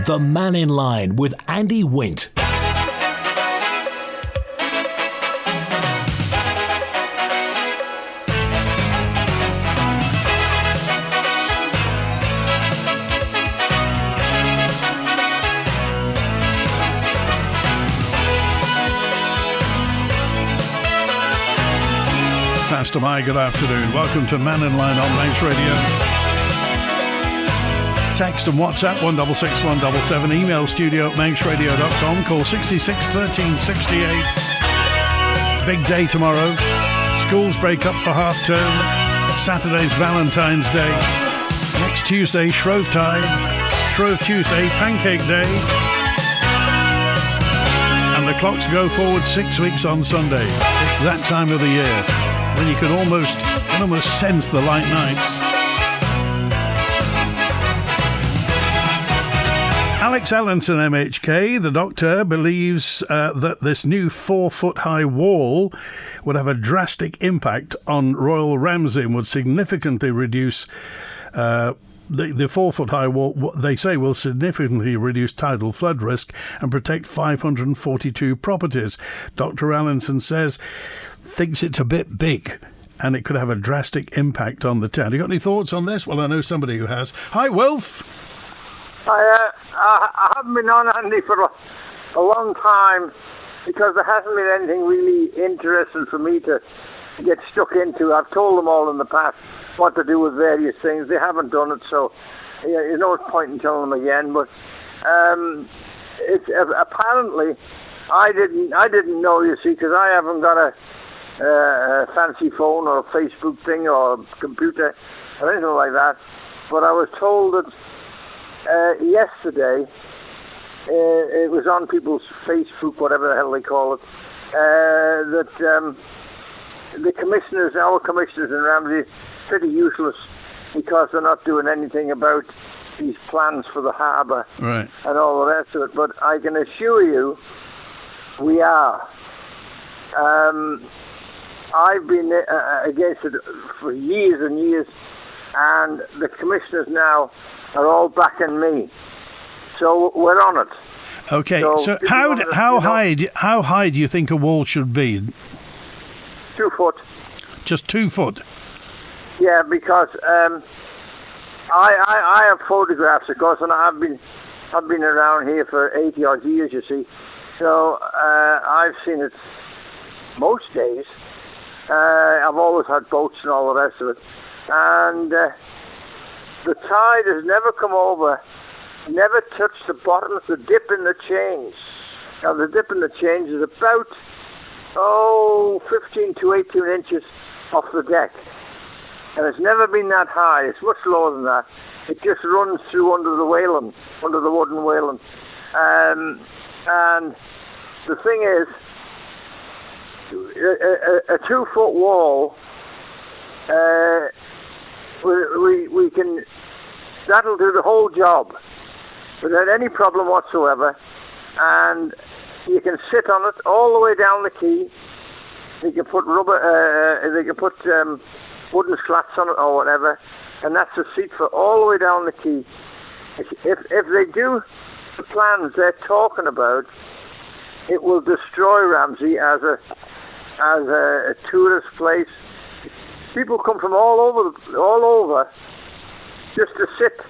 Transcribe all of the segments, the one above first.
The Mannin Line with Andy Wint. Pastor Mai, good afternoon. Welcome to Mannin Line on Manx Radio. Text and WhatsApp 166 177. Email studio at manxradio.com. Call 66 13 68. Big day tomorrow. Schools break up for half term. Saturday's Valentine's Day. Next Tuesday, Shrove Tide. Shrove Tuesday, Pancake Day. And the clocks go forward 6 weeks on Sunday. It's that time of the year when you can almost sense the light nights. Alex Allenson, MHK, the doctor, believes that this new 4-foot-high wall would have a drastic impact on Royal Ramsey and would significantly reduce the 4-foot-high wall, they say, will significantly reduce tidal flood risk and protect 542 properties. Dr. Allenson thinks it's a bit big and it could have a drastic impact on the town. You got any thoughts on this? Well, I know somebody who has. Hi, Wilf. I haven't been on, Andy, for a long time because there hasn't been anything really interesting for me to get stuck into. I've told them all in the past what to do with various things. They haven't done it, so there's no point in telling them again. But it's apparently I didn't know, you see, because I haven't got a fancy phone or a Facebook thing or a computer or anything like that. But I was told that yesterday it was on people's Facebook, whatever the hell they call it, that the commissioners, our commissioners in Ramsey, pretty useless because they're not doing anything about these plans for the harbour and all the rest of it. But I can assure you, we are. I've been against it for years and years, and the commissioners now are all backing me. So we're on it. Okay, so how high do you think a wall should be? 2 foot. Just 2 foot? Yeah, because I have photographs, of course, and I've been around here for 80 odd years, you see. So I've seen it most days. I've always had boats and all the rest of it, and the tide has never come over, never touched the bottoms. The dip in the change. Now the dip in the change is about 15 to 18 inches off the deck. And it's never been that high. It's much lower than that. It just runs through under the whaling, under the wooden whaling. And the thing is, a 2 foot wall, we can, that'll do the whole job without any problem whatsoever. And you can sit on it all the way down the quay. You can put wooden slats on it or whatever, and that's a seat for all the way down the quay. If they do the plans they're talking about, it will destroy Ramsey as a tourist place. People come from all over just to sit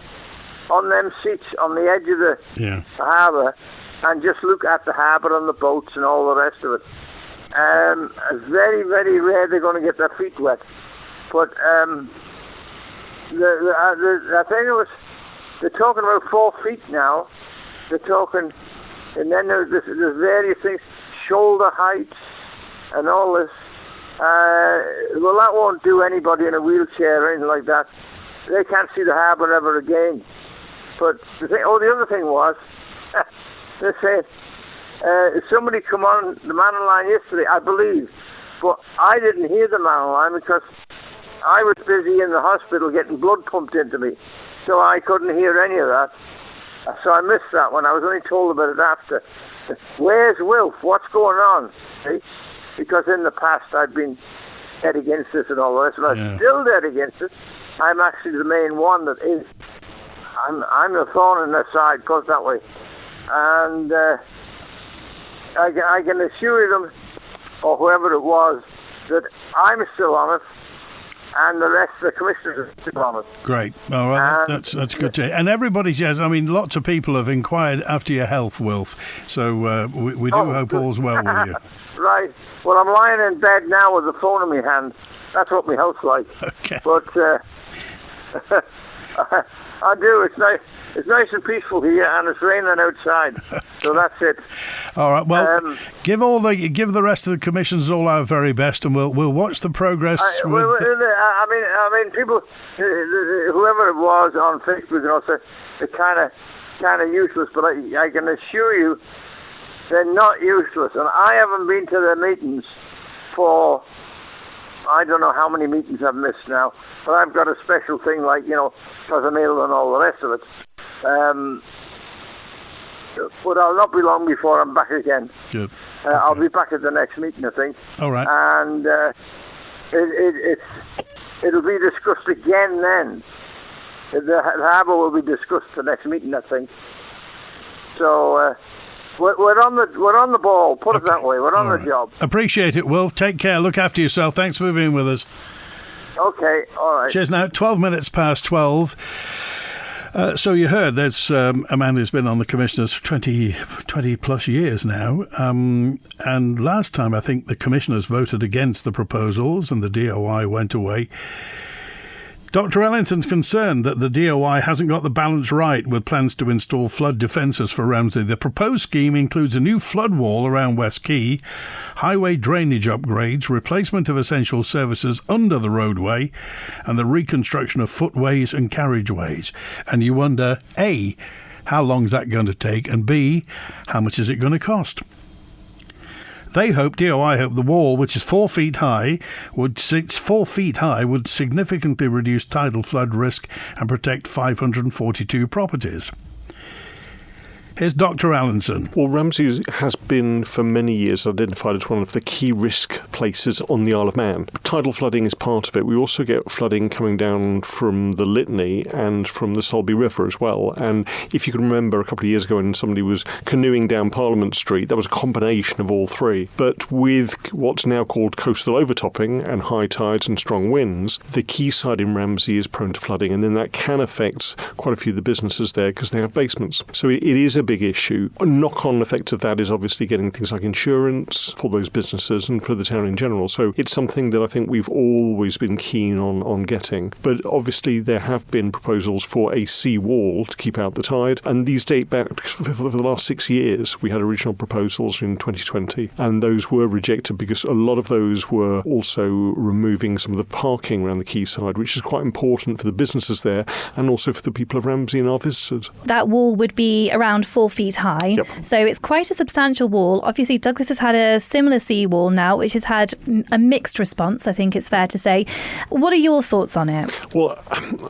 on them seats on the edge of the harbour and just look at the harbour and the boats and all the rest of it. It's very, very rare they're going to get their feet wet. But I think they're talking about 4 feet now. They're talking, and then there's various things, shoulder height and all this. Well, that won't do anybody in a wheelchair or anything like that. They can't see the harbour ever again. But the other thing was, they said, somebody come on the Mannin Line yesterday, I believe, but I didn't hear the Mannin Line because I was busy in the hospital getting blood pumped into me, so I couldn't hear any of that. So I missed that one. I was only told about it after. Where's Wilf? What's going on? See? Because in the past I've been dead against this and all the rest, and I'm still dead against it. I'm actually the main one that is. I'm the thorn in their side, put it that way. And I can assure them, or whoever it was, that I'm still on it, and the rest of the commissioners are still on it. Great. All right, that's good to hear. And everybody says, I mean, lots of people have inquired after your health, Wilf. So we do hope all's well with you. Right. Well, I'm lying in bed now with the phone in my hand. That's what my health's like. Okay. But I do. It's nice. It's nice and peaceful here, and it's raining outside. So that's it. All right. Well, give the rest of the commissions all our very best, and we'll watch the progress. I mean, people, whoever it was on Facebook, and also, they're kind of useless. But I can assure you, they're not useless. And I haven't been to their meetings for, I don't know how many meetings I've missed now. But I've got a special thing, like, for the mail and all the rest of it. But I'll not be long before I'm back again. Good. Okay. I'll be back at the next meeting, I think. All right. And it'll be discussed again then. The harbour will be discussed the next meeting, I think. So we're on the ball. Put it that way. We're on the job. Appreciate it, Wilf. Take care. Look after yourself. Thanks for being with us. Okay. All right. Cheers. Now 12 minutes past 12. So you heard there's a man who's been on the commissioners for 20 plus years now. And last time, I think the commissioners voted against the proposals and the DOI went away. Dr. Ellinson's concerned that the DOI hasn't got the balance right with plans to install flood defences for Ramsey. The proposed scheme includes a new flood wall around West Quay, highway drainage upgrades, replacement of essential services under the roadway, and the reconstruction of footways and carriageways. And you wonder, A, how long is that going to take? And B, how much is it going to cost? DOI hope the wall, which is 4 feet high, would significantly reduce tidal flood risk and protect 542 properties. Here's Dr. Allinson. Well, Ramsey has been for many years identified as one of the key risk places on the Isle of Man. Tidal flooding is part of it. We also get flooding coming down from the Litany and from the Sulby River as well. And if you can remember a couple of years ago when somebody was canoeing down Parliament Street, that was a combination of all three. But with what's now called coastal overtopping and high tides and strong winds, the quayside in Ramsey is prone to flooding. And then that can affect quite a few of the businesses there because they have basements. So it is a big issue. A knock-on effect of that is obviously getting things like insurance for those businesses and for the town in general. So it's something that I think we've always been keen on getting. But obviously there have been proposals for a sea wall to keep out the tide, and these date back for the last 6 years. We had original proposals in 2020, and those were rejected because a lot of those were also removing some of the parking around the quayside, which is quite important for the businesses there and also for the people of Ramsey and our visitors. That wall would be around 4 feet high. Yep. So it's quite a substantial wall. Obviously, Douglas has had a similar sea wall now, which has had a mixed response, I think it's fair to say. What are your thoughts on it? Well,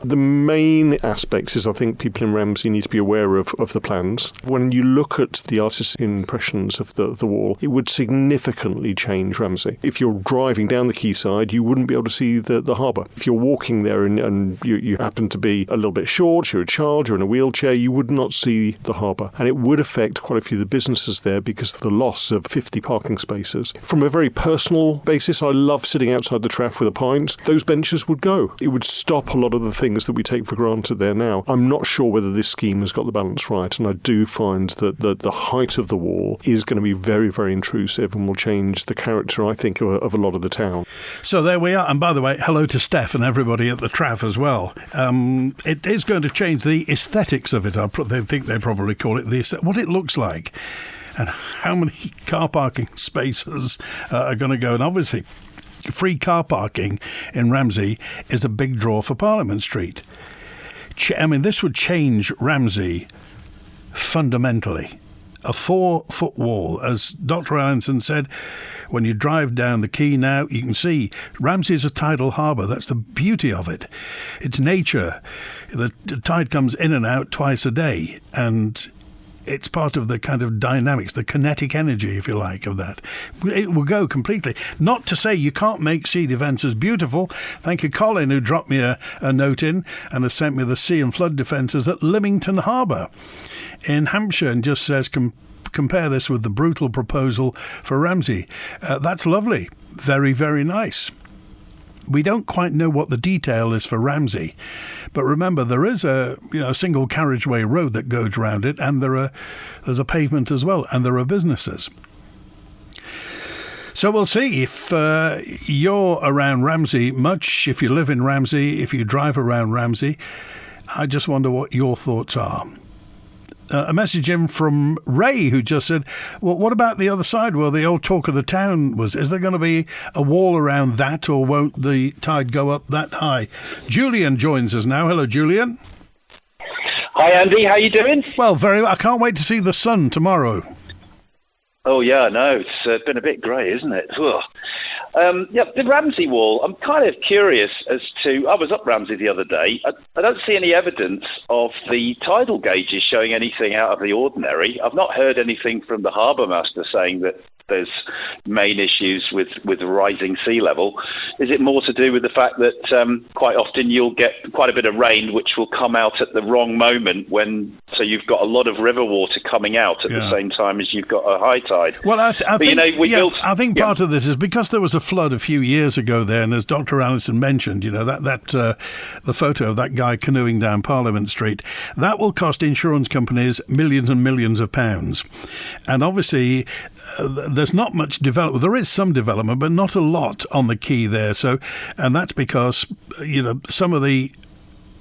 the main aspects is I think people in Ramsey need to be aware of the plans. When you look at the artist's impressions of the wall, it would significantly change Ramsey. If you're driving down the quayside, you wouldn't be able to see the harbour. If you're walking there and you happen to be a little bit short, you're a child, you're in a wheelchair, you would not see the harbour. And it would affect quite a few of the businesses there because of the loss of 50 parking spaces. From a very personal basis, I love sitting outside the Traff with a pint. Those benches would go. It would stop a lot of the things that we take for granted there now. I'm not sure whether this scheme has got the balance right, and I do find that the height of the wall is going to be very, very intrusive and will change the character, I think, of a lot of the town. So there we are. And by the way, hello to Steph and everybody at the Traff as well. It is going to change the aesthetics of it. I think they probably call it what it looks like and how many car parking spaces are going to go. And obviously, free car parking in Ramsey is a big draw for Parliament Street. I mean, this would change Ramsey fundamentally. A 4-foot wall, as Dr. Allinson said, when you drive down the quay now, you can see Ramsey is a tidal harbour. That's the beauty of it. It's nature. The tide comes in and out twice a day, and it's part of the kind of dynamics, the kinetic energy, if you like, of that. It will go completely. Not to say you can't make sea defences beautiful. Thank you, Colin, who dropped me a note in and has sent me the sea and flood defences at Lymington Harbour in Hampshire, and just says compare this with the brutal proposal for Ramsey. That's lovely. Very, very nice. We don't quite know what the detail is for Ramsey, but remember there is a single carriageway road that goes around it, and there's a pavement as well, and there are businesses. So we'll see if you're around Ramsey much, if you live in Ramsey, if you drive around Ramsey. I just wonder what your thoughts are. A message in from Ray, who just said, well, what about the other side? Well, the old talk of the town was, is there going to be a wall around that, or won't the tide go up that high? Julian joins us now. Hello, Julian. Hi, Andy. How you doing? Well, very well. I can't wait to see the sun tomorrow. Oh, yeah, no, it's been a bit grey, isn't it? The Ramsey wall, I'm kind of curious as to, I was up Ramsey the other day, I don't see any evidence of the tidal gauges showing anything out of the ordinary. I've not heard anything from the harbour master saying that there's main issues with rising sea level. Is it more to do with the fact that quite often you'll get quite a bit of rain which will come out at the wrong moment, so you've got a lot of river water coming out at the same time as you've got a high tide? Well, I think part of this is because there was a flood a few years ago there, and as Dr. Allison mentioned, the photo of that guy canoeing down Parliament Street, that will cost insurance companies millions and millions of pounds. And obviously there's not much development. There is some development, but not a lot on the quay there. So, and that's because some of the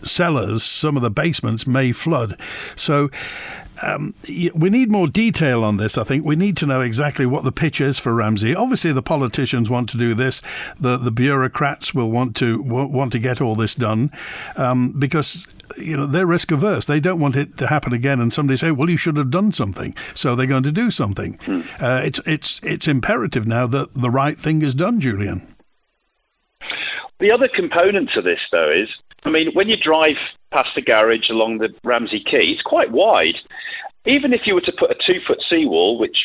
cellars, some of the basements may flood. So we need more detail on this, I think. We need to know exactly what the pitch is for Ramsey. Obviously, the politicians want to do this. The bureaucrats will want to get all this done because they're risk averse. They don't want it to happen again and somebody say, well, you should have done something. So they're going to do something. It's imperative now that the right thing is done, Julian. The other component to this, though, is, when you drive past the garage along the Ramsey Quay, it's quite wide. Even if you were to put a 2-foot seawall, which,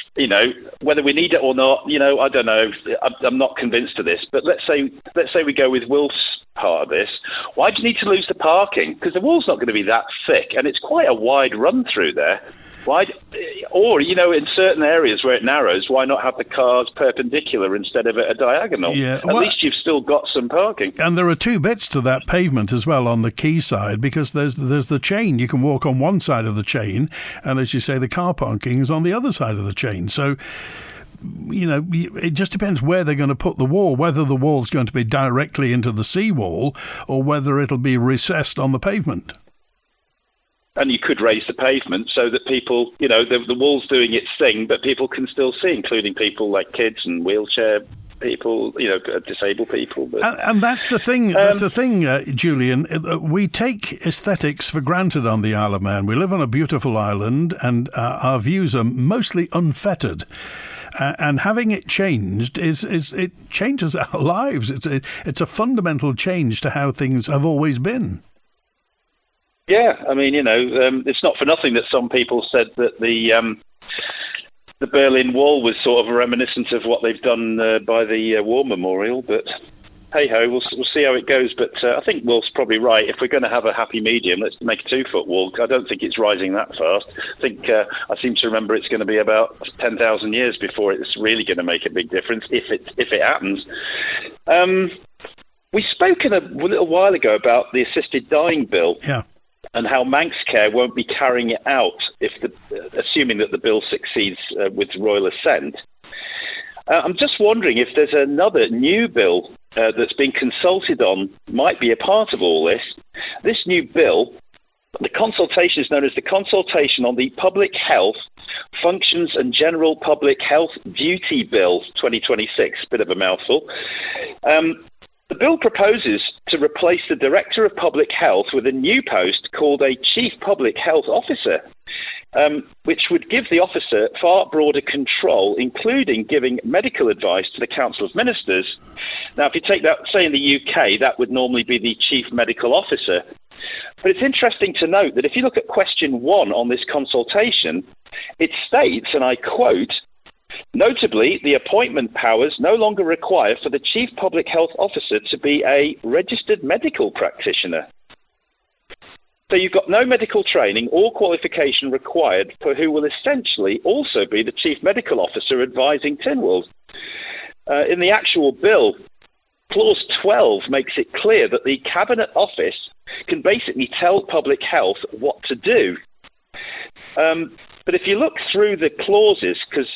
whether we need it or not, I don't know. I'm not convinced of this. But let's say we go with Wilf's part of this. Why do you need to lose the parking? Because the wall's not going to be that thick, and it's quite a wide run through there. Or, in certain areas where it narrows, why not have the cars perpendicular instead of at a diagonal? Yeah, At least you've still got some parking. And there are two bits to that pavement as well on the quay side, because there's the chain. You can walk on one side of the chain, and as you say, the car parking is on the other side of the chain. So, it just depends where they're going to put the wall, whether the wall's going to be directly into the seawall or whether it'll be recessed on the pavement. And you could raise the pavement so that people, the wall's doing its thing, but people can still see, including people like kids and wheelchair people, disabled people. But, and that's the thing. That's the thing, Julian. We take aesthetics for granted on the Isle of Man. We live on a beautiful island, and our views are mostly unfettered. And having it changed it changes our lives. It's a fundamental change to how things have always been. Yeah, it's not for nothing that some people said that the Berlin Wall was sort of a reminiscent of what they've done by the War Memorial. But hey-ho, we'll see how it goes. But I think Wolf's probably right. If we're going to have a happy medium, let's make a 2-foot wall. I don't think it's rising that fast. I think I seem to remember it's going to be about 10,000 years before it's really going to make a big difference, if it happens. We spoke a little while ago about the assisted dying bill. Yeah. And how Manx Care won't be carrying it out assuming that the bill succeeds with royal assent. I'm just wondering if there's another new bill that's been consulted on, might be a part of all this. This new bill, the consultation is known as the Consultation on the Public Health Functions and General Public Health Duty Bill 2026, bit of a mouthful. The bill proposes to replace the Director of Public Health with a new post called a Chief Public Health Officer, which would give the officer far broader control, including giving medical advice to the Council of Ministers. Now, if you take that, say in the UK, that would normally be the Chief Medical Officer. But it's interesting to note that if you look at question 1 on this consultation, it states, and I quote, "Notably, the appointment powers no longer require for the Chief Public Health Officer to be a registered medical practitioner." So you've got no medical training or qualification required for who will essentially also be the Chief Medical Officer advising Tynwald. In the actual bill, Clause 12 makes it clear that the Cabinet Office can basically tell public health what to do. But if you look through the clauses, because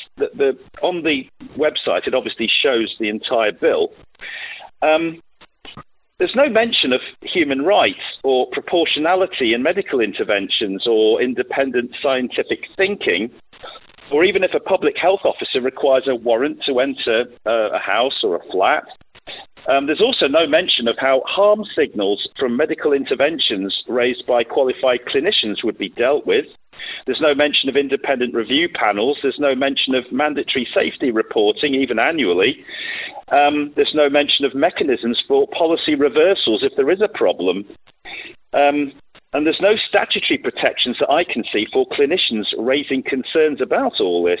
on the website it obviously shows the entire bill, there's no mention of human rights or proportionality in medical interventions or independent scientific thinking, or even if a public health officer requires a warrant to enter a house or a flat. There's also no mention of how harm signals from medical interventions raised by qualified clinicians would be dealt with. There's no mention of independent review panels. There's no mention of mandatory safety reporting, even annually. There's no mention of mechanisms for policy reversals if there is a problem. And there's no statutory protections that I can see for clinicians raising concerns about all this.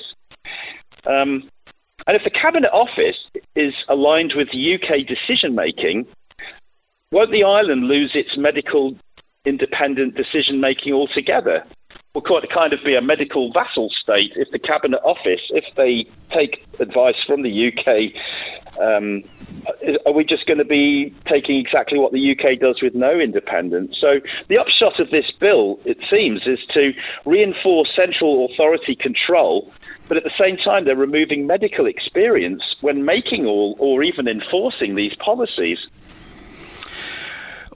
And if the Cabinet Office is aligned with UK decision-making, won't the island lose its medical independent decision-making altogether? Will kind of be a medical vassal state if the Cabinet Office, if they take advice from the UK, are we just going to be taking exactly what the UK does with no independence? So the upshot of this bill, it seems, is to reinforce central authority control, but at the same time they're removing medical experience when making or even enforcing these policies.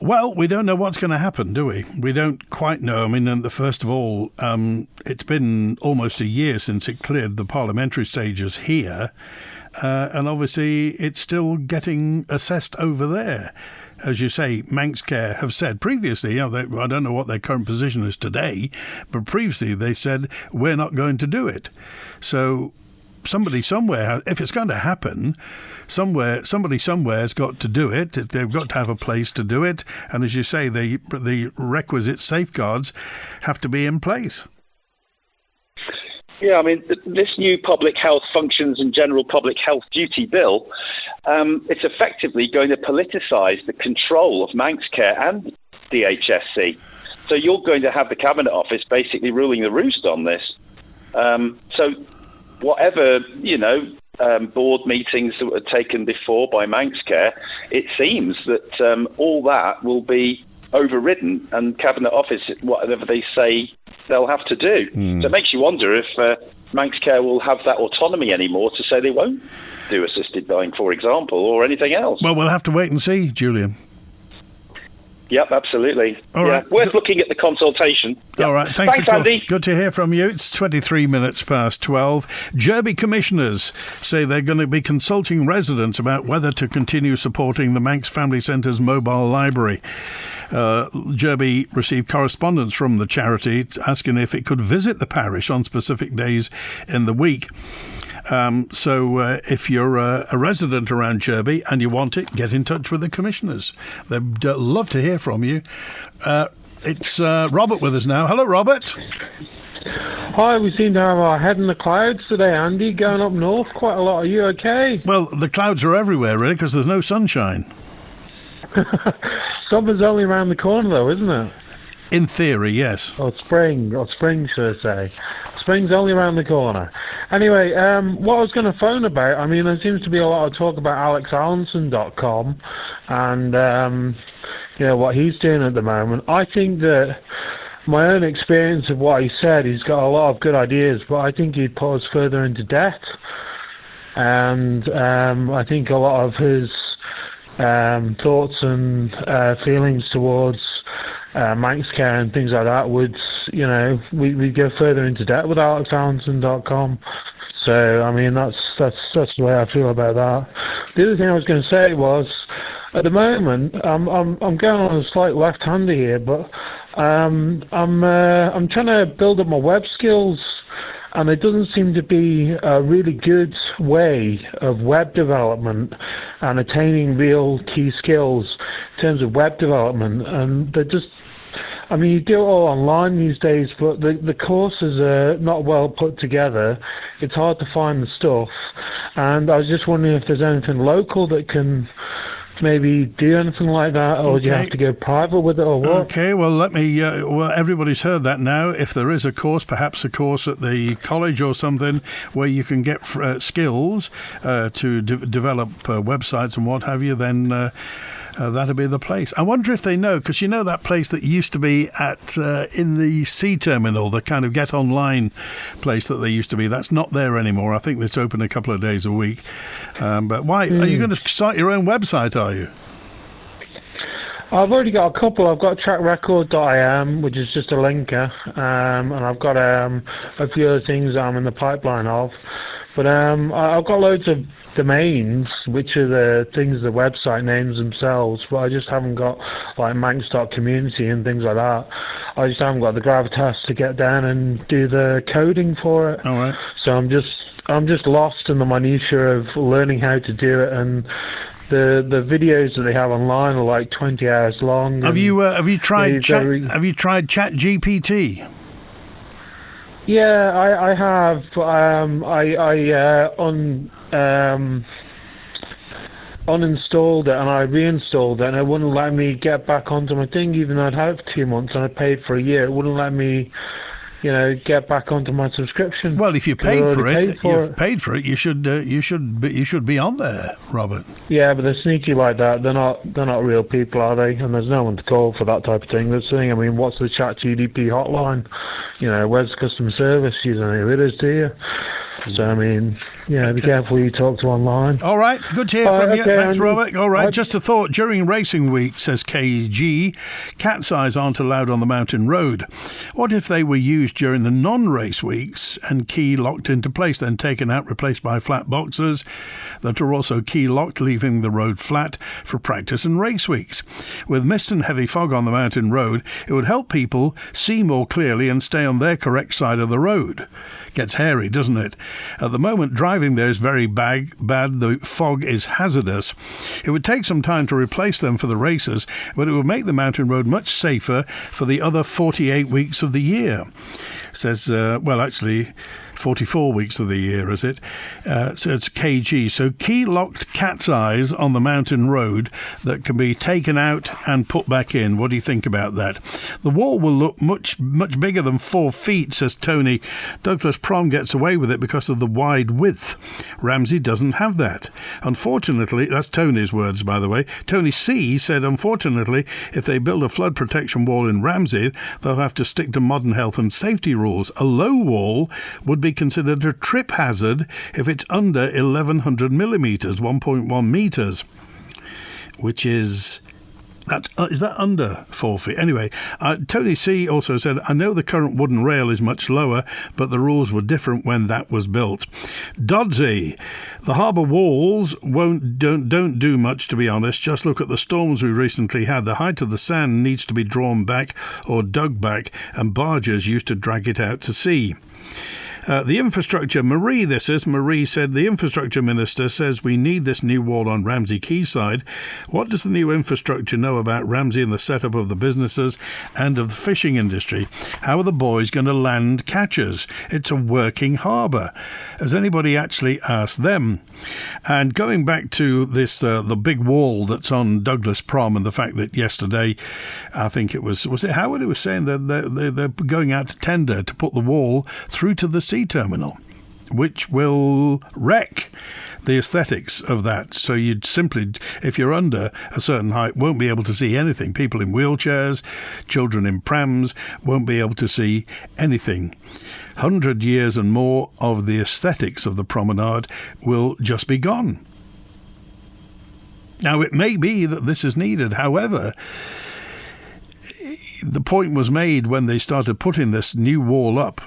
Well, we don't know what's going to happen, do we? We don't quite know. I mean, first of all, it's been almost a year since it cleared the parliamentary stages here, and obviously it's still getting assessed over there. As you say, Manxcare have said previously, I don't know what their current position is today, but previously they said, we're not going to do it. So somebody somewhere, if it's going to happen, somebody somewhere has got to do it. They've got to have a place to do it. And as you say, the requisite safeguards have to be in place. Yeah, I mean, this new Public Health Functions and General Public Health Duty Bill, it's effectively going to politicise the control of Manxcare and DHSC. So you're going to have the Cabinet Office basically ruling the roost on this. So whatever, board meetings that were taken before by Manxcare, it seems that all that will be overridden, and Cabinet Office, whatever they say, they'll have to do. So it makes you wonder if Manxcare will have that autonomy anymore to say they won't do assisted dying, for example, or anything else. Well, we'll have to wait and see, Julian. Yep, absolutely. All right. Worth looking at the consultation. Yep. All right. Thanks, Andy. Good to hear from you. It's 23 minutes past 12. Jurby commissioners say they're going to be consulting residents about whether to continue supporting the Manx Family Centre's mobile library. Jurby received correspondence from the charity asking if it could visit the parish on specific days in the week. So if you're a resident around Jurby and you want it, get in touch with the commissioners. They'd love to hear from you. It's Robert with us now. Hello, Robert. Hi, we seem to have our head in the clouds today, Andy, going up north quite a lot. Are you okay? Well, the clouds are everywhere, really, because there's no sunshine. Summer's only around the corner, though, isn't it? In theory, yes. Or spring, should I say. Spring's only around the corner. Anyway, what I was going to phone about, I mean, there seems to be a lot of talk about alexallenson.com and, what he's doing at the moment. I think that my own experience of what he said, he's got a lot of good ideas, but I think he'd put us further into debt. And I think a lot of his thoughts and feelings towards Manxcare and things like that would, we go further into debt with alexallenson.com. So, I mean, that's the way I feel about that. The other thing I was going to say was, at the moment, I'm going on a slight left-hander here, but I'm trying to build up my web skills, and it doesn't seem to be a really good way of web development and attaining real key skills in terms of web development. And there just I mean, you do it all online these days, but the courses are not well put together. It's hard to find the stuff. And I was just wondering if there's anything local that can maybe do anything like that, or do you have to go private with it, or what? Okay, well, let me... well, everybody's heard that now. If there is a course, perhaps a course at the college or something, where you can get skills to develop websites and what have you, then... that'd be the place. I wonder if they know, because you know that place that used to be at in the sea terminal, the kind of get online place that they used to be, that's not there anymore. I think it's open a couple of days a week. But why? Are you going to start your own website, are you? I've already got a couple. I've got trackrecord.im, which is just a linker, and I've got a few other things that I'm in the pipeline of. But I've got loads of domains, which are the things, the website names themselves, but I just haven't got like Manx.community and things like that. I just haven't got the gravitas to get down and do the coding for it. All right. So I'm just lost in the minutiae of learning how to do it, and the videos that they have online are like 20 hours long. Have you tried ChatGPT? Yeah, I have. Uninstalled it and I reinstalled it, and it wouldn't let me get back onto my thing, even though I'd had it for 2 months and I paid for a year. It wouldn't let me, get back onto my subscription. Well, if you paid for it, you should be on there, Robert. Yeah, but they're sneaky like that. They're not real people, are they? And there's no one to call for that type of thing. That's the thing. I mean, what's the ChatGPT hotline? Where's the customer service? You don't know who it is, do you? So, I mean, be careful who you talk to online. All right, good to hear from you. Okay, Thanks, Andy. Robert. All right, just a thought. During racing week, says KG, cat's eyes aren't allowed on the mountain road. What if they were used during the non-race weeks and key locked into place, then taken out, replaced by flat boxes that are also key locked, leaving the road flat for practice and race weeks? With mist and heavy fog on the mountain road, it would help people see more clearly and stay on their correct side of the road. Gets hairy, doesn't it? At the moment, driving there is very bad. The fog is hazardous. It would take some time to replace them for the races, but it would make the mountain road much safer for the other 48 weeks of the year. Says, 44 weeks of the year, is it? So it's KG. So key-locked cat's eyes on the mountain road that can be taken out and put back in. What do you think about that? The wall will look much bigger than 4 feet, says Tony. Douglas Prom gets away with it because of the wide width. Ramsey doesn't have that. Unfortunately, that's Tony's words, by the way. Tony C. said, unfortunately, if they build a flood protection wall in Ramsey, they'll have to stick to modern health and safety rules. A low wall would be considered a trip hazard if it's under 1100 millimetres, 1.1 metres, which is... is that under 4 feet? Anyway, Tony C. also said, I know the current wooden rail is much lower, but the rules were different when that was built. Dodsey, the harbour walls don't do much, to be honest. Just look at the storms we recently had. The height of the sand needs to be drawn back or dug back, and barges used to drag it out to sea. The infrastructure, Marie said, the infrastructure minister says we need this new wall on Ramsey Quayside. What does the new infrastructure know about Ramsey and the setup of the businesses and of the fishing industry? How are the boys going to land catches? It's a working harbour. Has anybody actually asked them? And going back to this, the big wall that's on Douglas Prom, and the fact that yesterday, I think it was it Howard who was saying that they're going out to tender to put the wall through to the sea terminal, which will wreck the aesthetics of that. So you'd simply, if you're under a certain height, won't be able to see anything. People in wheelchairs, children in prams won't be able to see anything. 100 years and more of the aesthetics of the promenade will just be gone. Now, it may be that this is needed. However, the point was made when they started putting this new wall up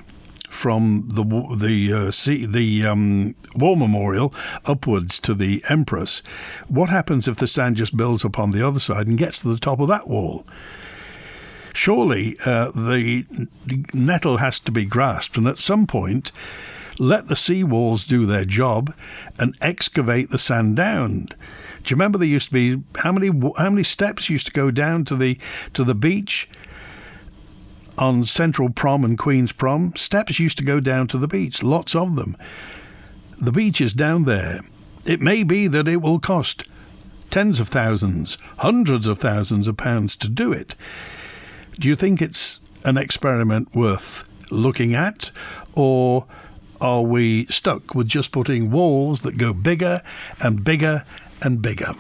from the war memorial upwards to the Empress. What happens if the sand just builds up on the other side and gets to the top of that wall? Surely the nettle has to be grasped, and at some point let the sea walls do their job and excavate the sand down. Do you remember there used to be how many steps used to go down to the beach? on Central Prom and Queen's Prom, steps used to go down to the beach, lots of them. The beach is down there. It may be that it will cost tens of thousands, hundreds of thousands of pounds to do it. Do you think it's an experiment worth looking at, or are we stuck with just putting walls that go bigger and bigger and bigger?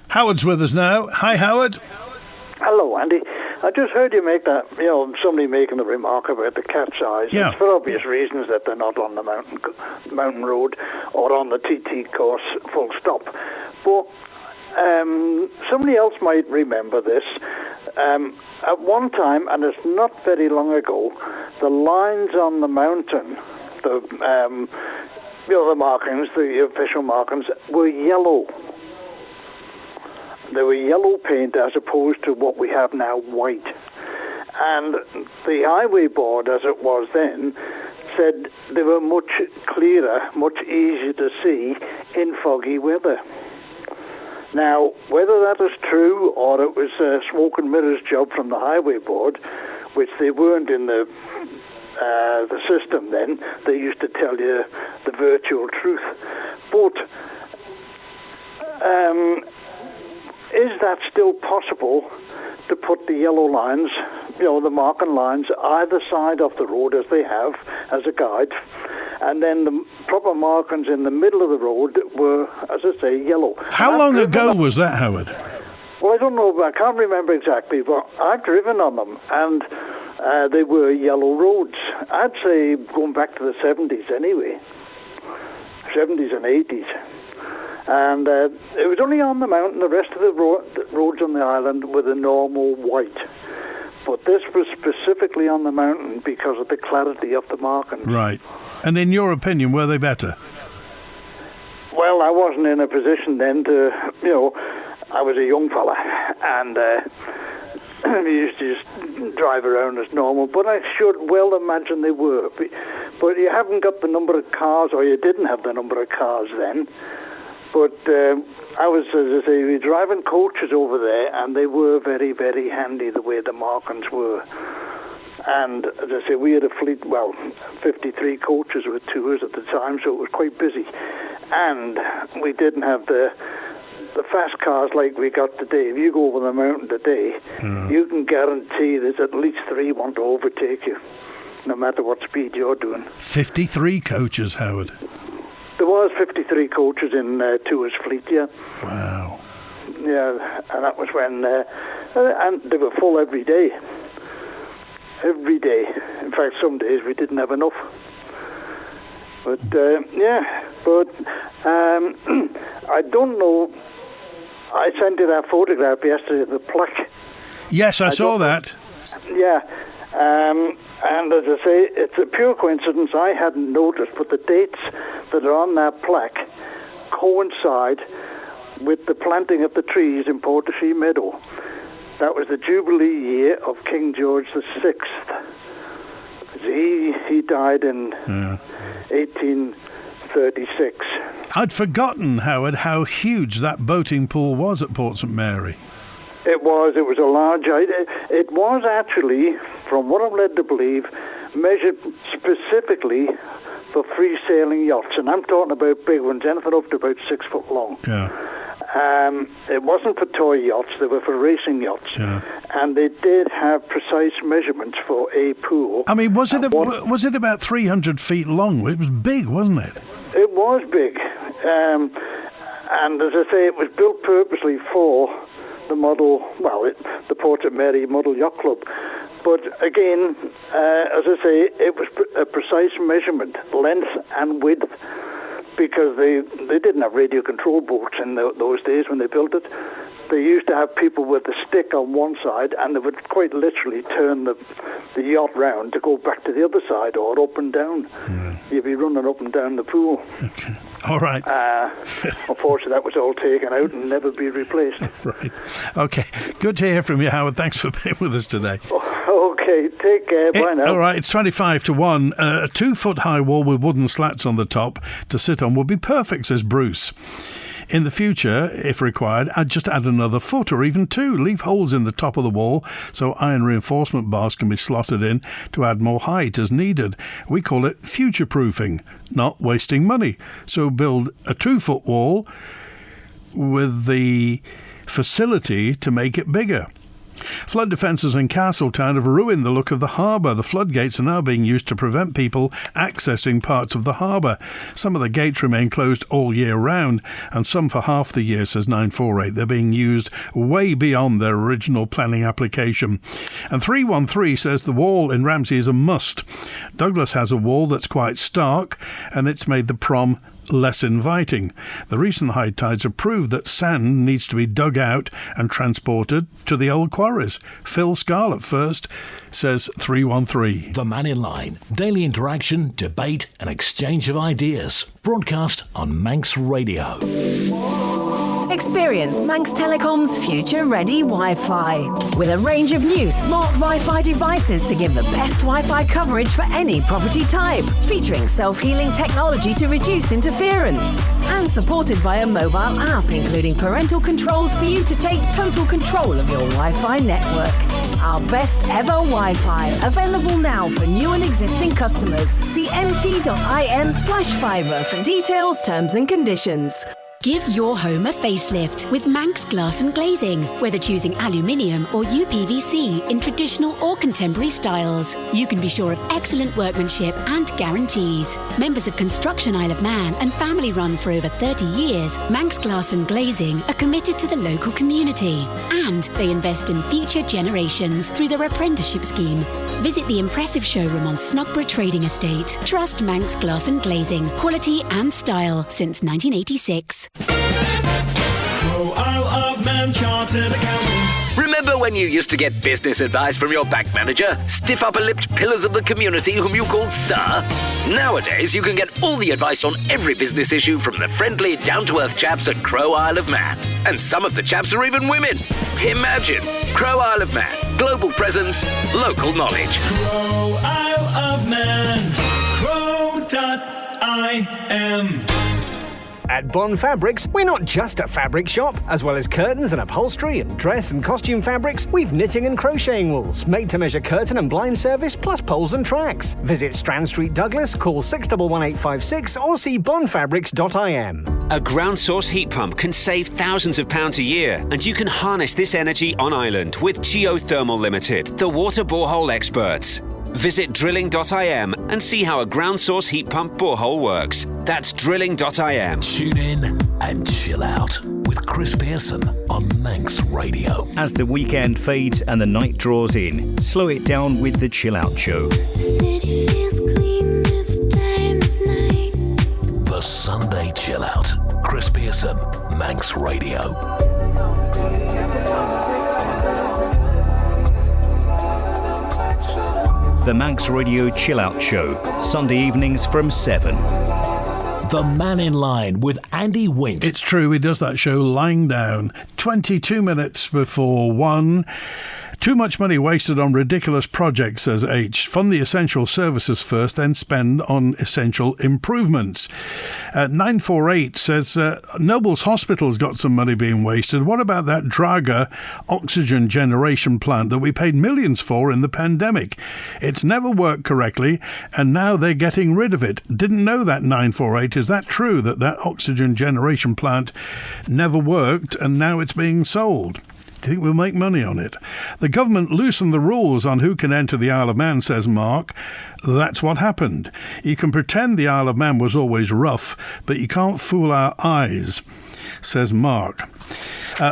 Howard's with us now. Hi, Howard. Hello, Andy. I just heard you make that, somebody making the remark about the cat's eyes. Yeah. It's for obvious reasons that they're not on the mountain road or on the TT course, full stop. But somebody else might remember this. At one time, and it's not very long ago, the lines on the mountain, the markings, the official markings, were yellow. They were yellow paint as opposed to what we have now, white. And the highway board, as it was then, said they were much clearer, much easier to see in foggy weather. Now, whether that is true or it was a smoke and mirrors job from the highway board, which they weren't in the system then, they used to tell you the virtual truth. But is that still possible to put the yellow lines, the marking lines, either side of the road as they have as a guide, and then the proper markings in the middle of the road were, as I say, yellow? How long ago was that, Howard? Well, I don't know, I can't remember exactly, but I've driven on them, and they were yellow roads. I'd say going back to the 70s anyway, 70s and 80s. And it was only on the mountain. The rest of the roads on the island were the normal white. But this was specifically on the mountain because of the clarity of the markings. Right. And in your opinion, were they better? Well, I wasn't in a position then to, I was a young fella. And we used to just drive around as normal. But I should well imagine they were. But you haven't got the number of cars, or you didn't have the number of cars then. But I was, as I say, we were driving coaches over there, and they were very, very handy the way the markings were. And as I say, we had a fleet, 53 coaches with tours at the time, so it was quite busy. And we didn't have the fast cars like we got today. If you go over the mountain today, you can guarantee there's at least 3 want to overtake you, no matter what speed you're doing. 53 coaches, Howard. There was 53 coaches in Tours fleet, yeah. Wow. Yeah, and that was when, and they were full every day. Every day. In fact, some days we didn't have enough. But, I don't know. I sent you that photograph yesterday of the plaque. Yes, I saw that. Yeah. And as I say, it's a pure coincidence. I hadn't noticed, but the dates that are on that plaque coincide with the planting of the trees in Portashee Meadow. That was the Jubilee year of King George VI. He died in 1836. I'd forgotten, Howard, how huge that boating pool was at Port St Mary. It was a large... It was actually, from what I'm led to believe, measured specifically for free-sailing yachts. And I'm talking about big ones, anything up to about 6 foot long. Yeah. It wasn't for toy yachts, they were for racing yachts. Yeah. And they did have precise measurements for a pool. I mean, was it about 300 feet long? It was big, wasn't it? It was big. And as I say, it was built purposely for the model, the Port St Mary Model Yacht Club. But again, as I say, it was a precise measurement, length and width, because they didn't have radio control boats in those days when they built it. They used to have people with a stick on one side, and they would quite literally turn the yacht round to go back to the other side or up and down. Yeah. You'd be running up and down the pool. Okay. All right. Unfortunately, that was all taken out and never be replaced. Right. Okay. Good to hear from you, Howard. Thanks for being with us today. Okay. Take care. Bye now. All right. It's 25 to 1. A 2-foot high wall with wooden slats on the top to sit on would be perfect, says Bruce. In the future, if required, I'd just add another foot or even two. Leave holes in the top of the wall so iron reinforcement bars can be slotted in to add more height as needed. We call it future-proofing, not wasting money. So build a 2-foot wall with the facility to make it bigger. Flood defences in Castletown have ruined the look of the harbour. The floodgates are now being used to prevent people accessing parts of the harbour. Some of the gates remain closed all year round, and some for half the year, says 948. They're being used way beyond their original planning application. And 313 says the wall in Ramsey is a must. Douglas has a wall that's quite stark, and it's made the prom less inviting. The recent high tides have proved that sand needs to be dug out and transported to the old quarries. Phil Scarlett first, says 313. The Mannin Line. Daily interaction, debate and exchange of ideas. Broadcast on Manx Radio. Experience Manx Telecom's future-ready Wi-Fi. With a range of new smart Wi-Fi devices to give the best Wi-Fi coverage for any property type. Featuring self-healing technology to reduce interference. And supported by a mobile app, including parental controls for you to take total control of your Wi-Fi network. Our best ever Wi-Fi. Available now for new and existing customers. See mt.im/fibre for details, terms and conditions. Give your home a facelift with Manx Glass and Glazing. Whether choosing aluminium or UPVC in traditional or contemporary styles, you can be sure of excellent workmanship and guarantees. Members of Construction Isle of Man and family run for over 30 years, Manx Glass and Glazing are committed to the local community. And they invest in future generations through their apprenticeship scheme. Visit the impressive showroom on Snugborough Trading Estate. Trust Manx Glass and Glazing. Quality and style since 1986. Crow Isle of Man Chartered Accountants. Remember when you used to get business advice from your bank manager? Stiff upper-lipped pillars of the community whom you called Sir? Nowadays, you can get all the advice on every business issue from the friendly, down-to-earth chaps at Crow Isle of Man. And some of the chaps are even women. Imagine! Crow Isle of Man. Global presence, local knowledge. Crow Isle of Man. Crow.im. At Bond Fabrics, we're not just a fabric shop. As well as curtains and upholstery and dress and costume fabrics, we've knitting and crocheting wools, made-to-measure curtain and blind service, plus poles and tracks. Visit Strand Street, Douglas, call 611856 or see bondfabrics.im. A ground source heat pump can save thousands of pounds a year, and you can harness this energy on island with Geothermal Limited, the water borehole experts. Visit drilling.im and see how a ground source heat pump borehole works. That's drilling.im. Tune in and chill out with Chris Pearson on Manx Radio. As the weekend fades and the night draws in, slow it down with the Chill Out Show. The city feels clean this time of night. The Sunday Chill Out. Chris Pearson, Manx Radio. The Manx Radio Chill Out Show, Sunday evenings from 7. The Mannin Line with Andy Wint. It's true, he does that show lying down. 22 minutes before 1. Too much money wasted on ridiculous projects, says H. Fund the essential services first, then spend on essential improvements. 948 says Noble's Hospital's got some money being wasted. What about that Draga oxygen generation plant that we paid millions for in the pandemic? It's never worked correctly, and now they're getting rid of it. Didn't know that, 948. Is that true, that oxygen generation plant never worked and now it's being sold? Do you think we'll make money on it? The government loosened the rules on who can enter the Isle of Man, says Mark. That's what happened. You can pretend the Isle of Man was always rough, but you can't fool our eyes, says Mark.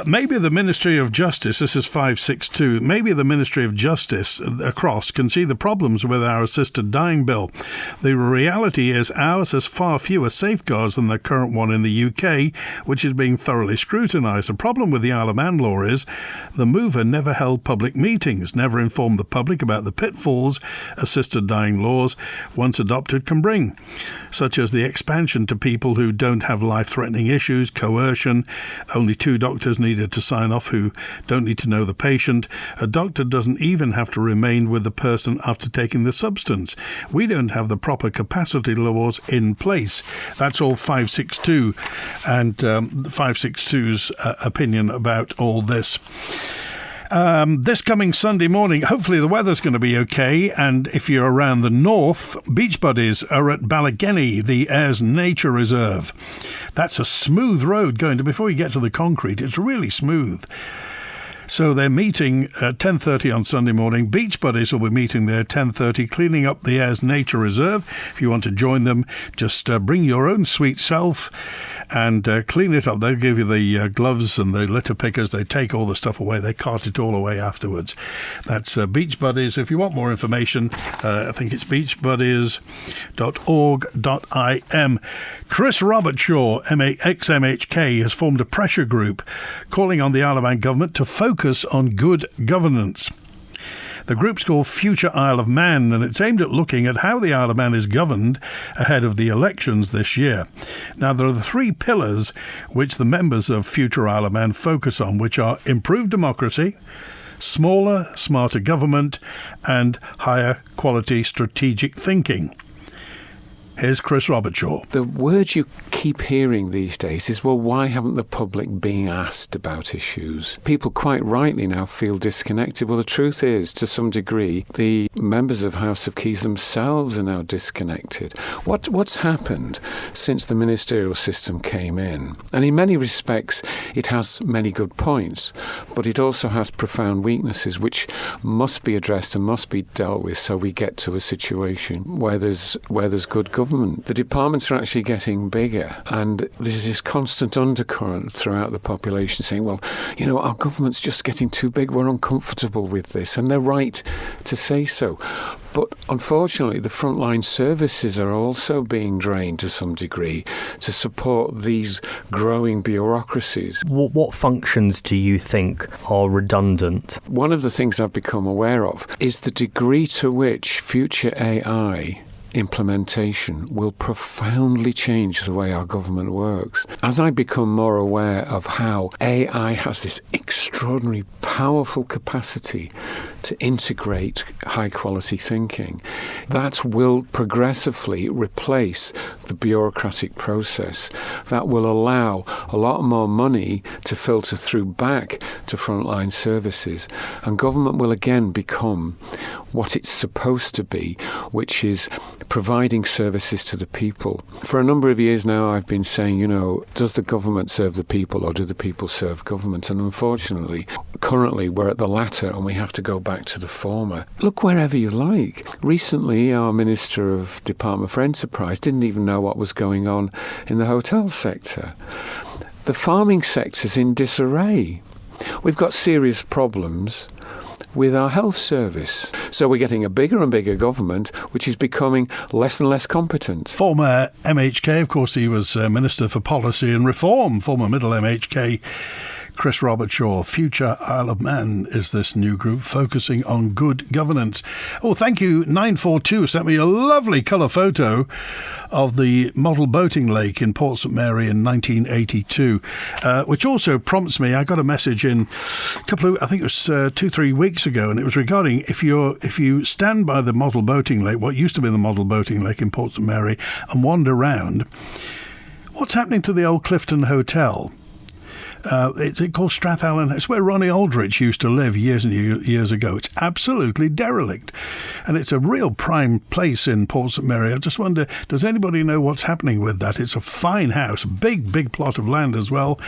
Maybe the Ministry of Justice, this is 562, maybe the Ministry of Justice across can see the problems with our assisted dying bill. The reality is ours has far fewer safeguards than the current one in the UK, which is being thoroughly scrutinised. The problem with the Isle of Man law is the mover never held public meetings, never informed the public about the pitfalls assisted dying laws, once adopted, can bring, such as the expansion to people who don't have life-threatening issues, coercion, only 2 doctors doctors needed to sign off who don't need to know the patient. A doctor doesn't even have to remain with the person after taking the substance. We don't have the proper capacity laws in place. That's all 562 and 562's opinion about all this. This coming Sunday morning, hopefully the weather's going to be okay, and if you're around the north, Beach Buddies are at Ballygenny, the Ayers Nature Reserve. That's a smooth road going to, before you get to the concrete, it's really smooth. So they're meeting at 10:30 on Sunday morning. Beach Buddies will be meeting there at 10:30, cleaning up the Ayers Nature Reserve. If you want to join them, just bring your own sweet self and clean it up. They'll give you the gloves and the litter pickers. They take all the stuff away. They cart it all away afterwards. That's Beach Buddies. If you want more information, I think it's beachbuddies.org.im. Chris Robertshaw, ex-MHK, has formed a pressure group calling on the Isle of Man government to focus on good governance. The group's called Future Isle of Man, and it's aimed at looking at how the Isle of Man is governed ahead of the elections this year. Now, there are the three pillars which the members of Future Isle of Man focus on, which are improved democracy, smaller, smarter government, and higher quality strategic thinking. Here's Chris Robertshaw. The word you keep hearing these days is, well, why haven't the public been asked about issues? People quite rightly now feel disconnected. Well, the truth is, to some degree, the members of House of Keys themselves are now disconnected. What's happened since the ministerial system came in? And in many respects, it has many good points, but it also has profound weaknesses which must be addressed and must be dealt with so we get to a situation where there's good government. The departments are actually getting bigger, and there's this constant undercurrent throughout the population saying, well, you know, our government's just getting too big, we're uncomfortable with this, and they're right to say so. But unfortunately, the frontline services are also being drained to some degree to support these growing bureaucracies. What functions do you think are redundant? One of the things I've become aware of is the degree to which future AI implementation will profoundly change the way our government works. As I become more aware of how AI has this extraordinary, powerful capacity to integrate high-quality thinking, that will progressively replace the bureaucratic process. That will allow a lot more money to filter through back to frontline services, and government will again become what it's supposed to be, which is providing services to the people. For a number of years now, I've been saying, you know, does the government serve the people or do the people serve government? And unfortunately, currently we're at the latter and we have to go back to the former. Look wherever you like. Recently, our Minister of Department for Enterprise didn't even know what was going on in the hotel sector. The farming sector's in disarray. We've got serious problems with our health service. So we're getting a bigger and bigger government, which is becoming less and less competent. Former MHK, of course, he was Minister for Policy and Reform, former Middle MHK, Chris Robertshaw. Future Isle of Man is this new group focusing on good governance. Oh, thank you. 942 sent me a lovely colour photo of the model boating lake in Port St Mary in 1982, which also prompts me. I got a message in a couple of, I think it was 2-3 weeks ago, and it was regarding if you stand by the model boating lake, what used to be the model boating lake in Port St Mary, and wander around, what's happening to the old Clifton Hotel? It's called Strathallan. It's where Ronnie Aldrich used to live years and years ago. It's absolutely derelict. And it's a real prime place in Port St Mary. I just wonder, does anybody know what's happening with that? It's a fine house, big plot of land as well.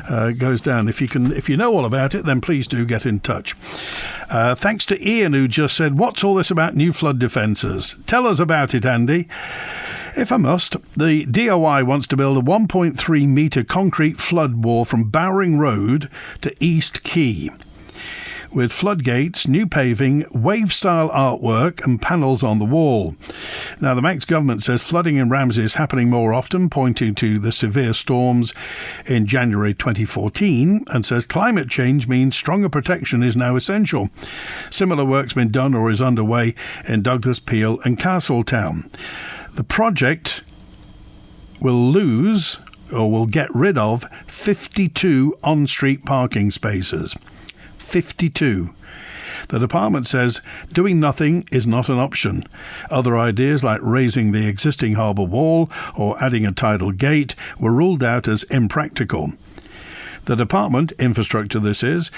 Goes down. If you know all about it, then please do get in touch. Thanks to Ian, who just said, what's all this about new flood defences? Tell us about it, Andy. If I must, the DOI wants to build a 1.3 metre concrete flood wall from Bowring Road to East Quay, with floodgates, new paving, wave-style artwork and panels on the wall. Now, the Manx government says flooding in Ramsey is happening more often, pointing to the severe storms in January 2014, and says climate change means stronger protection is now essential. Similar work's been done or is underway in Douglas, Peel and Castletown. The project will lose or will get rid of 52 on-street parking spaces. 52. The department says doing nothing is not an option. Other ideas like raising the existing harbour wall or adding a tidal gate were ruled out as impractical. The department, infrastructure this is,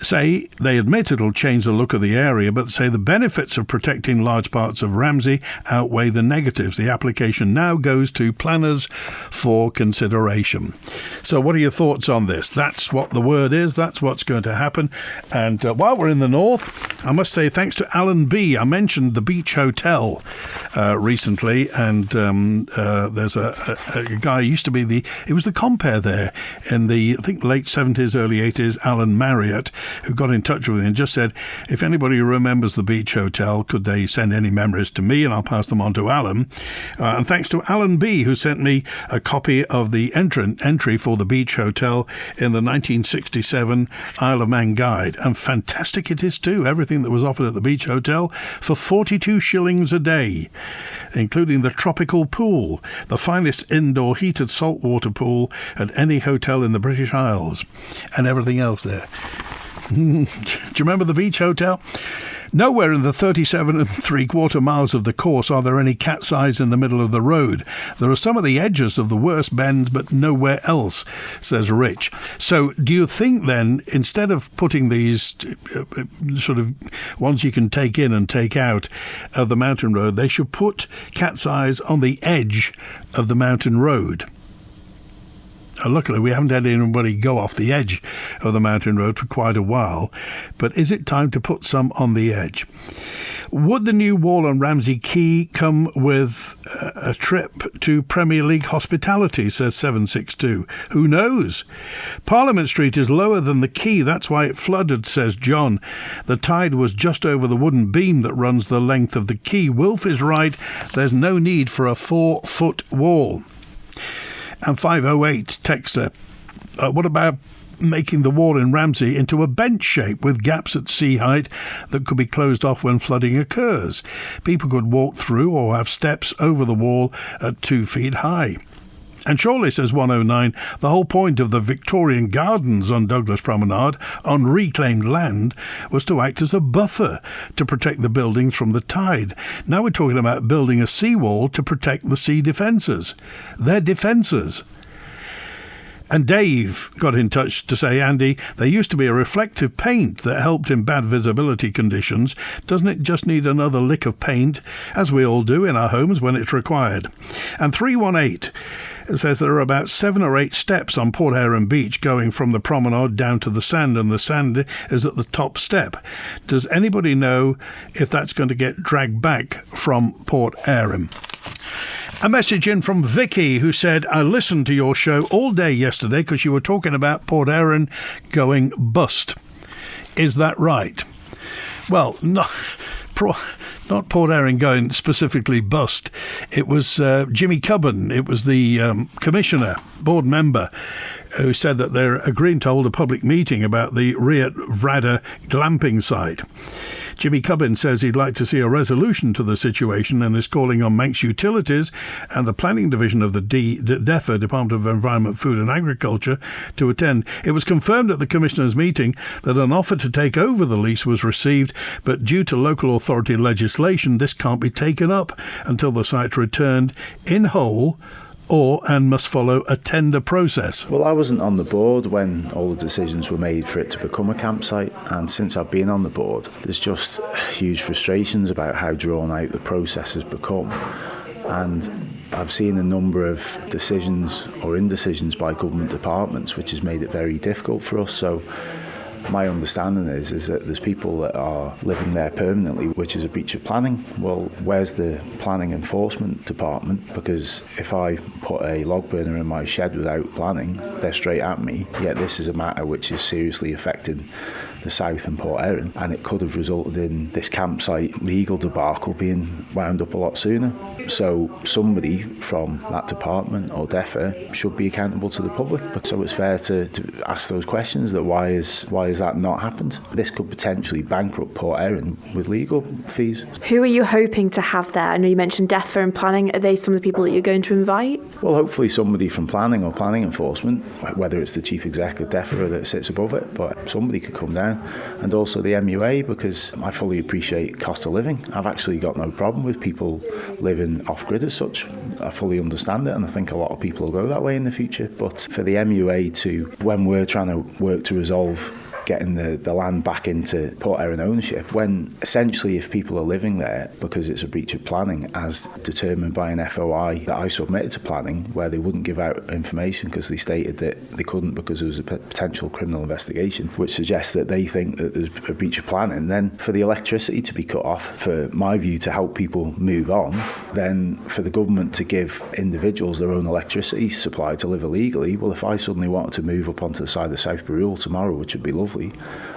say they admit it'll change the look of the area, but say the benefits of protecting large parts of Ramsey outweigh the negatives. The application now goes to planners for consideration. So what are your thoughts on this? That's what the word is. That's what's going to happen. And while we're in the north, I must say thanks to Alan B. I mentioned the Beach Hotel recently, and there's a guy who used to be he was the compere there in the, I think, late 70s, early 80s, Alan Marriott, who got in touch with me and just said, if anybody remembers the Beach Hotel, could they send any memories to me, and I'll pass them on to Alan. And thanks to Alan B., who sent me a copy of the entry for the Beach Hotel in the 1967 Isle of Man Guide. And fantastic it is too, everything that was offered at the Beach Hotel for 42 shillings a day, including the tropical pool, the finest indoor heated saltwater pool at any hotel in the British Isles, and everything else there. Do you remember the Beach Hotel? Nowhere in the 37 3/4 miles of the course are there any cat's eyes in the middle of the road. There are some of the edges of the worst bends, but nowhere else, says Rich. So do you think then, instead of putting these sort of ones you can take in and take out of the mountain road, they should put cat's eyes on the edge of the mountain road? Luckily, we haven't had anybody go off the edge of the mountain road for quite a while, but is it time to put some on the edge? Would the new wall on Ramsey Quay come with a trip to Premier League hospitality, says 762. Who knows? Parliament Street is lower than the quay, that's why it flooded, says John. The tide was just over the wooden beam that runs the length of the quay. Wilf is right, there's no need for a 4-foot wall. And 508 texter, what about making the wall in Ramsey into a bench shape with gaps at sea height that could be closed off when flooding occurs? People could walk through or have steps over the wall at 2 feet high. And surely, says 109, the whole point of the Victorian Gardens on Douglas Promenade on reclaimed land was to act as a buffer to protect the buildings from the tide. Now we're talking about building a seawall to protect the sea defences. They're defences. And Dave got in touch to say, Andy, there used to be a reflective paint that helped in bad visibility conditions. Doesn't it just need another lick of paint, as we all do in our homes when it's required? And 318 says there are about 7 or 8 steps on Port Erin Beach going from the promenade down to the sand, and the sand is at the top step. Does anybody know if that's going to get dragged back from Port Erin? A message in from Vicky, who said, I listened to your show all day yesterday because you were talking about Port Erin going bust. Is that right? Well, not Port Erin going specifically bust. It was Jimmy Cubbon. It was the commissioner, board member, who said that they're agreeing to hold a public meeting about the Riet Vrada glamping site. Jimmy Cubbin says he'd like to see a resolution to the situation and is calling on Manx Utilities and the Planning Division of the DEFA, Department of Environment, Food and Agriculture, to attend. It was confirmed at the Commissioners' meeting that an offer to take over the lease was received, but due to local authority legislation, this can't be taken up until the site's returned in whole and must follow a tender process. Well, I wasn't on the board when all the decisions were made for it to become a campsite, and since I've been on the board, there's just huge frustrations about how drawn out the process has become. And I've seen a number of decisions or indecisions by government departments, which has made it very difficult for us. So my understanding is that there's people that are living there permanently, which is a breach of planning. Well, where's the planning enforcement department? Because if I put a log burner in my shed without planning, they're straight at me. Yet this is a matter which is seriously affecting the south and Port Erin, and it could have resulted in this campsite legal debacle being wound up a lot sooner. So somebody from that department or DEFRA should be accountable to the public. So it's fair to ask those questions, that why is that not happened? This could potentially bankrupt Port Erin with legal fees. Who are you hoping to have there? I know you mentioned DEFRA and planning. Are they some of the people that you're going to invite? Well, hopefully somebody from planning or planning enforcement, whether it's the chief exec of DEFRA that sits above it, but somebody could come down. And also the MUA, because I fully appreciate cost of living. I've actually got no problem with people living off-grid as such. I fully understand it, and I think a lot of people will go that way in the future. But for the MUA to, when we're trying to work to resolve getting the land back into Port Erin ownership, when essentially if people are living there because it's a breach of planning as determined by an FOI that I submitted to planning, where they wouldn't give out information because they stated that they couldn't because there was a potential criminal investigation, which suggests that they think that there's a breach of planning, then for the electricity to be cut off, for my view, to help people move on, then for the government to give individuals their own electricity supply to live illegally, well, if I suddenly wanted to move up onto the side of South Barrule tomorrow, which would be lovely,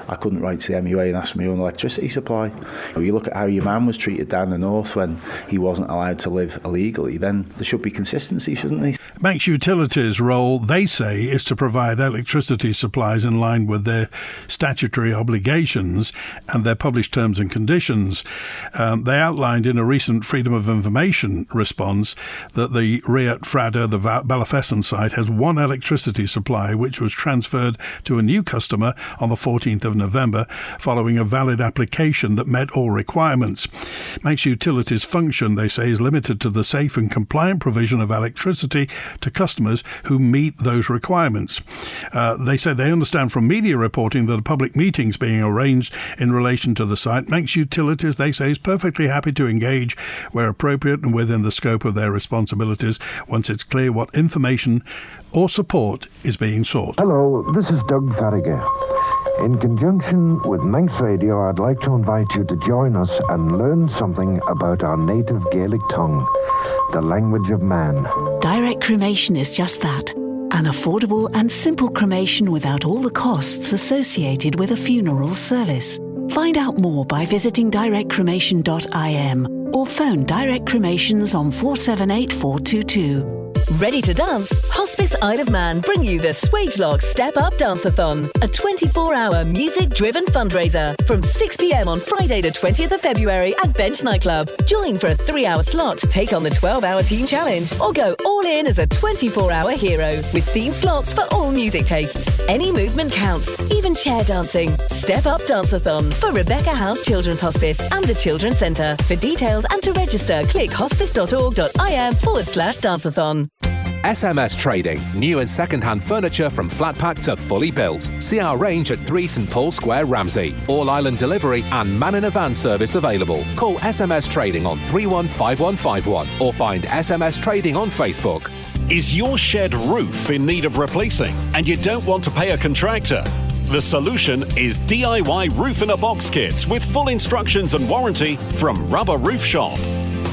I couldn't write to the MUA and ask for my own electricity supply. You look at how your man was treated down the north when he wasn't allowed to live illegally, then there should be consistency, shouldn't there? Manx Utilities' role, they say, is to provide electricity supplies in line with their statutory obligations and their published terms and conditions. They outlined in a recent Freedom of Information response that the Riat Frada, the Ballafesson site, has one electricity supply which was transferred to a new customer on the 14th of November following a valid application that met all requirements. Manx Utilities' function, they say, is limited to the safe and compliant provision of electricity to customers who meet those requirements. They say they understand from media reporting that a public meeting's being arranged in relation to the site. Manx Utilities, they say, is perfectly happy to engage where appropriate and within the scope of their responsibilities once it's clear what information or support is being sought. Hello, this is Doug Farragher. In conjunction with Manx Radio, I'd like to invite you to join us and learn something about our native Gaelic tongue, the language of man. Direct cremation is just that. An affordable and simple cremation without all the costs associated with a funeral service. Find out more by visiting directcremation.im or phone Direct Cremations on 478 422. Ready to dance? Hospice Isle of Man bring you the Swagelock Step Up Dance-a-thon, a 24-hour music-driven fundraiser from 6 p.m. on Friday the 20th of February at Bench Nightclub. Join for a 3-hour slot, take on the 12-hour team challenge, or go all in as a 24-hour hero with themed slots for all music tastes. Any movement counts, even chair dancing. Step Up Dance-a-thon for Rebecca House Children's Hospice and the Children's Centre. For details and to register, click hospice.org.im/dance-a-thon. SMS Trading. New and second-hand furniture from flat pack to fully built. See our range at 3 St Paul Square, Ramsey. All island delivery and man in a van service available. Call SMS Trading on 315151 or find SMS Trading on Facebook. Is your shed roof in need of replacing and you don't want to pay a contractor? The solution is DIY Roof in a Box kits with full instructions and warranty from Rubber Roof Shop.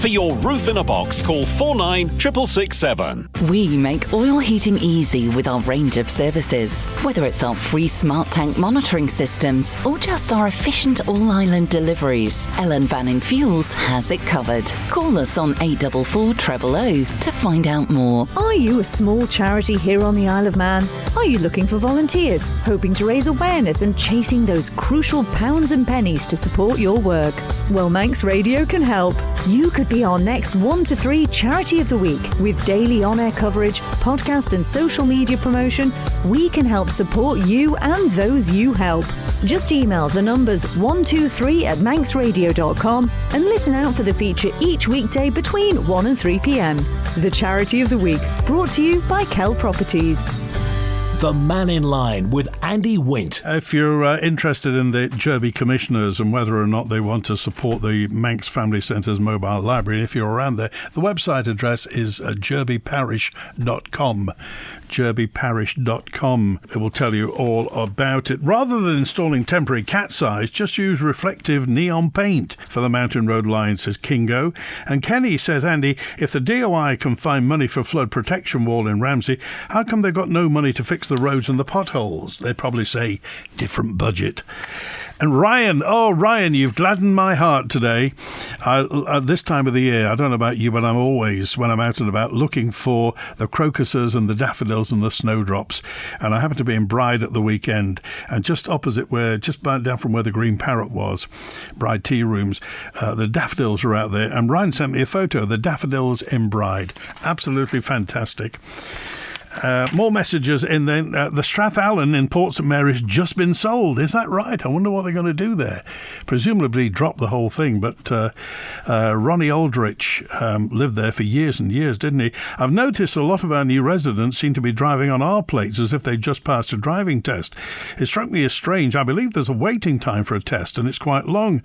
For your roof in a box, call 496667. We make oil heating easy with our range of services. Whether it's our free smart tank monitoring systems or just our efficient all-island deliveries, Ellen Vannin Fuels has it covered. Call us on 844 to find out more. Are you a small charity here on the Isle of Man? Are you looking for volunteers, hoping to raise awareness and chasing those crucial pounds and pennies to support your work? Well, Manx Radio can help. You could be our next 1 to 3 Charity of the Week. With daily on-air coverage, podcast and social media promotion, we can help support you and those you help. Just email the numbers 123@manxradio.com and listen out for the feature each weekday between 1 and 3 p.m. The Charity of the Week, brought to you by Kell Properties. The Mannin Line with Andy Wint. If you're interested in the Jurby Commissioners and whether or not they want to support the Manx Family Centre's mobile library, if you're around there, the website address is jurbyparish.com. jurbyparish.com. It will tell you all about it. Rather than installing temporary cat's eyes, just use reflective neon paint for the Mountain Road line, says Kingo. And Kenny says, Andy, if the DOI can find money for flood protection wall in Ramsey, how come they've got no money to fix the roads and the potholes. They'd probably say different budget. And Ryan, you've gladdened my heart today. At this time of the year, I don't know about you, but I'm always, when I'm out and about, looking for the crocuses and the daffodils and the snowdrops. And I happened to be in Bride at the weekend, and just opposite just down from where the Green Parrot was, Bride Tea Rooms, the daffodils are out there. And Ryan sent me a photo of the daffodils in Bride. Absolutely fantastic. More messages in then. The Strathallan in Port St Mary's just been sold. Is that right? I wonder what they're going to do there. Presumably drop the whole thing, but Ronnie Aldrich lived there for years and years, didn't he? I've noticed a lot of our new residents seem to be driving on our plates as if they just passed a driving test. It struck me as strange. I believe there's a waiting time for a test, and it's quite long,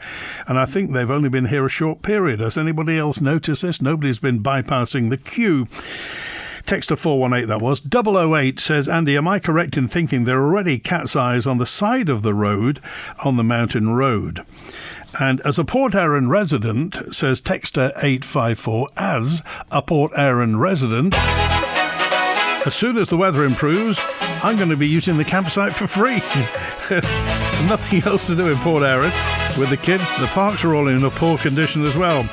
and I think they've only been here a short period. Has anybody else noticed this? Nobody's been bypassing the queue. Texter 418 that was. 008 says, Andy, am I correct in thinking there are already cat's eyes on the side of the road on the mountain road? And as a Port Erin resident, says Texter 854, as a Port Erin resident, as soon as the weather improves, I'm going to be using the campsite for free. Nothing else to do in Port Erin with the kids. The parks are all in a poor condition as well.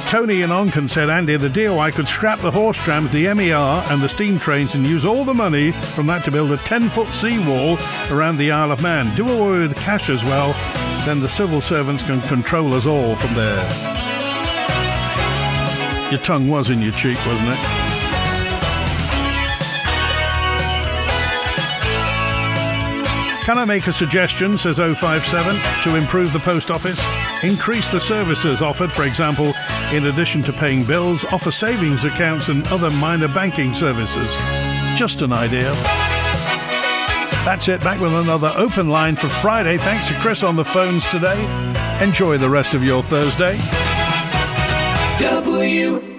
Tony in Onken said, Andy, the DOI could scrap the horse trams, the MER and the steam trains and use all the money from that to build a 10-foot seawall around the Isle of Man. Do away with cash as well, then the civil servants can control us all from there. Your tongue was in your cheek, wasn't it? Can I make a suggestion, says 057, to improve the post office? Increase the services offered, for example, in addition to paying bills, offer savings accounts and other minor banking services. Just an idea. That's it. Back with another open line for Friday. Thanks to Chris on the phones today. Enjoy the rest of your Thursday. WINT